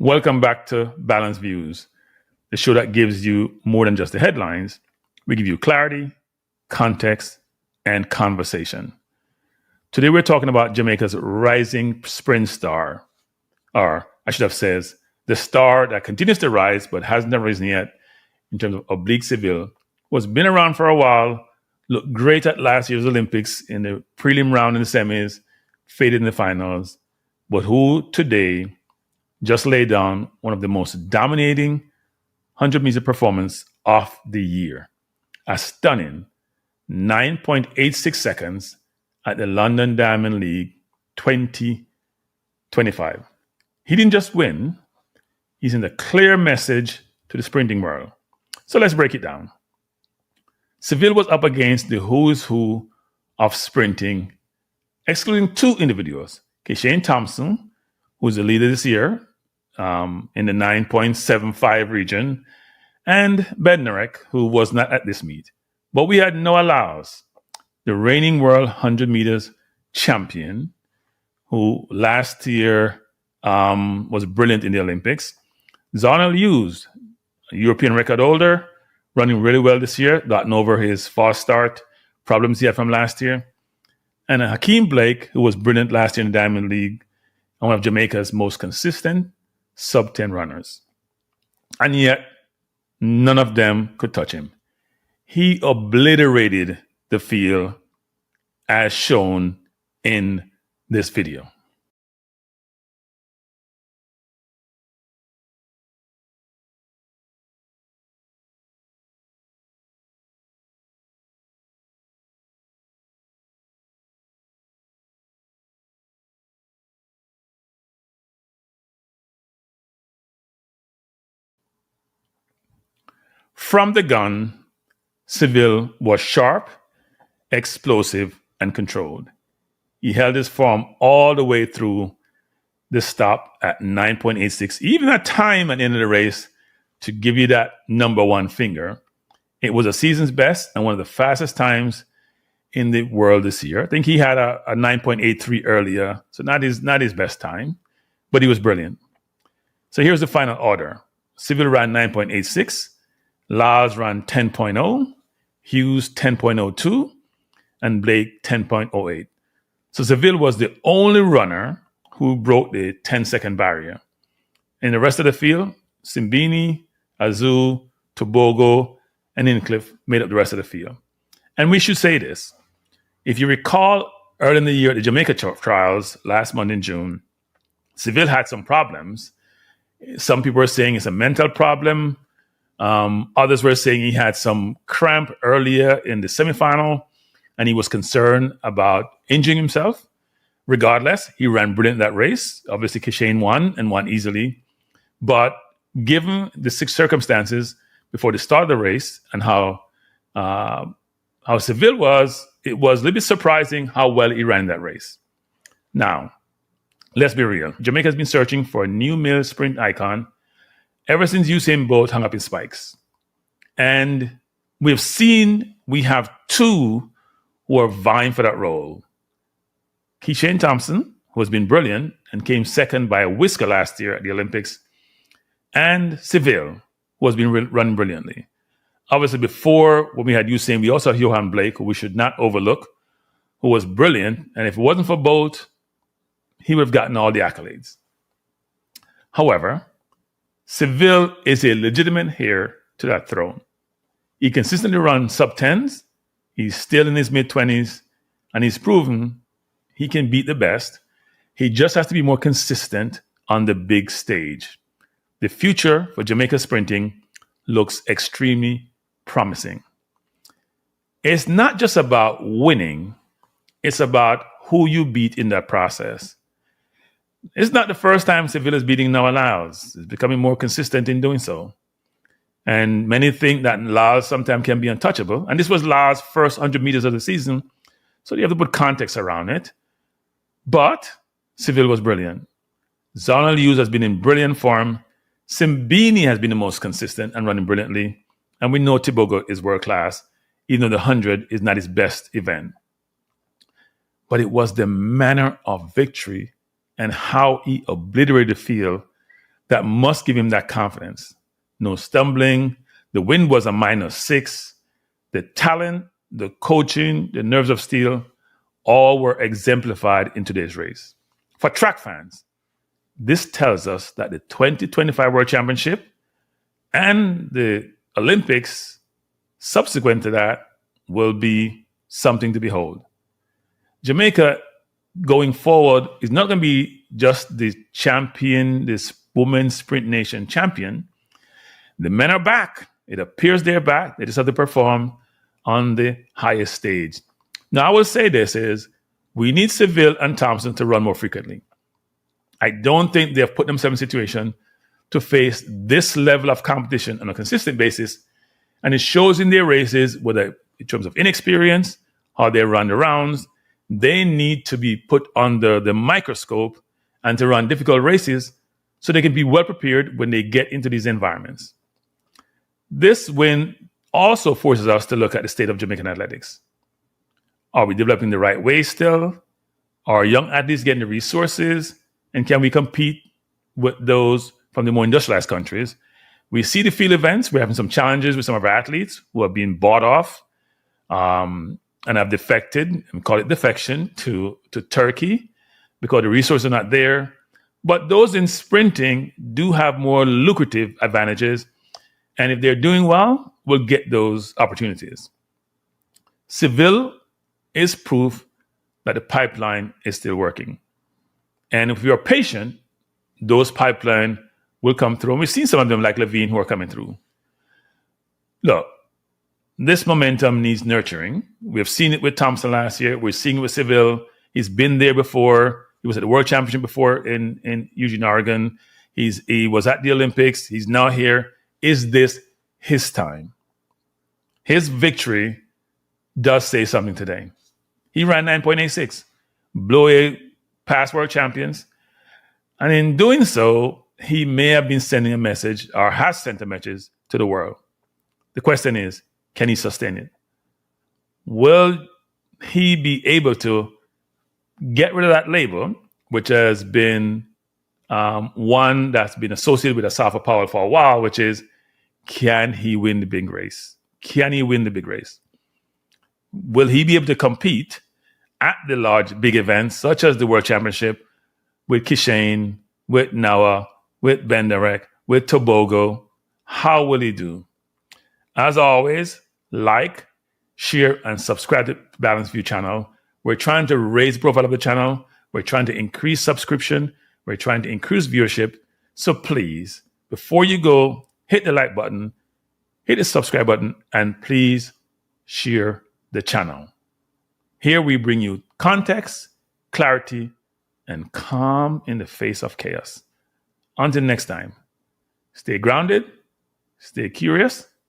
Welcome back to Balanced Views, the show that gives you more than just the headlines. We give you clarity, context, and conversation. Today we're talking about Jamaica's rising sprint star, or I should have said, the star that continues to rise but hasn't risen yet in terms of Oblique Seville, who has been around for a while, looked great at last year's Olympics in the prelim round in the semis, faded in the finals, but who today just laid down one of the most dominating 100-meter performance of the year. A stunning 9.86 seconds at the London Diamond League 2025. He didn't just win, he's in a clear message to the sprinting world. So let's break it down. Seville was up against the who's who of sprinting, excluding two individuals, Keshane Thompson, who's the leader this year, in the 9.75 region, and Bednarek, who was not at this meet. But we had Noah Lyles, the reigning world 100 meters champion, who last year was brilliant in the Olympics. Zharnel Hughes, a European record holder, running really well this year, gotten over his false start problems he had from last year. And Hakeem Blake, who was brilliant last year in the Diamond League, and one of Jamaica's most consistent sub-10 runners. And yet, none of them could touch him. He obliterated the field as shown in this video. From the gun, Seville was sharp, explosive, and controlled. He held his form all the way through the stop at 9.86, even at time at the end of the race, to give you that number one finger. It was a season's best and one of the fastest times in the world this year. I think he had a 9.83 earlier, so not his best time, but he was brilliant. So here's the final order. Seville ran 9.86, Lyles ran 10.0, Hughes 10.02, and Blake 10.08. So Seville was the only runner who broke the 10-second barrier. In the rest of the field, Simbini, Azu, Tobago, and Incliffe made up the rest of the field. And we should say this. If you recall early in the year at the Jamaica trials last month in June, Seville had some problems. Some people were saying it's a mental problem. Others were saying he had some cramp earlier in the semifinal and he was concerned about injuring himself. Regardless, he ran brilliant that race. Obviously, Keshane won and won easily. But given the circumstances before the start of the race and how Seville was, it was a little bit surprising how well he ran that race. Now, let's be real. Jamaica has been searching for a new male sprint icon ever since Usain Bolt hung up his spikes. And we have two who are vying for that role. Keshane Thompson, who has been brilliant and came second by a whisker last year at the Olympics, and Seville, who has been running brilliantly. Obviously, before when we had Usain, we also had Johan Blake, who we should not overlook, who was brilliant. And if it wasn't for Bolt, he would have gotten all the accolades. However, Seville is a legitimate heir to that throne. He consistently runs sub-10s. He's still in his mid-20s, and he's proven he can beat the best. He just has to be more consistent on the big stage. The future for Jamaica sprinting looks extremely promising. It's not just about winning. It's about who you beat in that process. It's not the first time Seville is beating Noah Lyles. It's becoming more consistent in doing so. And many think that Lyles sometimes can be untouchable. And this was Lyles' first 100 meters of the season. So you have to put context around it. But Seville was brilliant. Zharnel Hughes has been in brilliant form. Simbini has been the most consistent and running brilliantly. And we know Tobago is world class, even though the 100 is not his best event. But it was the manner of victory and how he obliterated the field that must give him that confidence. No stumbling. The wind was a -6. The talent, the coaching, the nerves of steel, all were exemplified in today's race. For track fans, this tells us that the 2025 World Championship and the Olympics subsequent to that will be something to behold. Jamaica going forward is not going to be just the champion, this women's sprint nation champion. The men are back. It appears they're back. They just have to perform on the highest stage. Now, I will say this is, we need Seville and Thompson to run more frequently. I don't think they have put themselves in a situation to face this level of competition on a consistent basis. And it shows in their races, whether in terms of inexperience, how they run the rounds. They need to be put under the microscope and to run difficult races so they can be well prepared when they get into these environments. This win also forces us to look at the state of Jamaican athletics. Are we developing the right way still? Are young athletes getting the resources? And can we compete with those from the more industrialized countries? We see the field events. We're having some challenges with some of our athletes who have been bought off and have defected, and call it defection, to Turkey because the resources are not there. But those in sprinting do have more lucrative advantages. And if they're doing well, we'll get those opportunities. Seville is proof that the pipeline is still working. And if we are patient, those pipeline will come through. And we've seen some of them like Levine who are coming through. Look, this momentum needs nurturing. We've seen it with Thompson last year. We're seeing it with Seville. He's been there before. He was at the World Championship before in Eugene, Oregon. He was at the Olympics. He's now here. Is this his time? His victory does say something today. He ran 9.86, blow away past world champions. And in doing so, he may have been sending a message or has sent a message to the world. The question is, can he sustain it? Will he be able to get rid of that label, which has been one that's been associated with Asafa Powell for a while, which is, can he win the big race? Can he win the big race? Will he be able to compete at the large big events, such as the World Championship, with Kishane, with Noah, with Benderek, with Tobago? How will he do? As always, like, share, and subscribe to Balanced View channel. We're trying to raise the profile of the channel. We're trying to increase subscription. We're trying to increase viewership. So please, before you go, hit the like button, hit the subscribe button, and please share the channel. Here we bring you context, clarity, and calm in the face of chaos. Until next time, stay grounded, stay curious,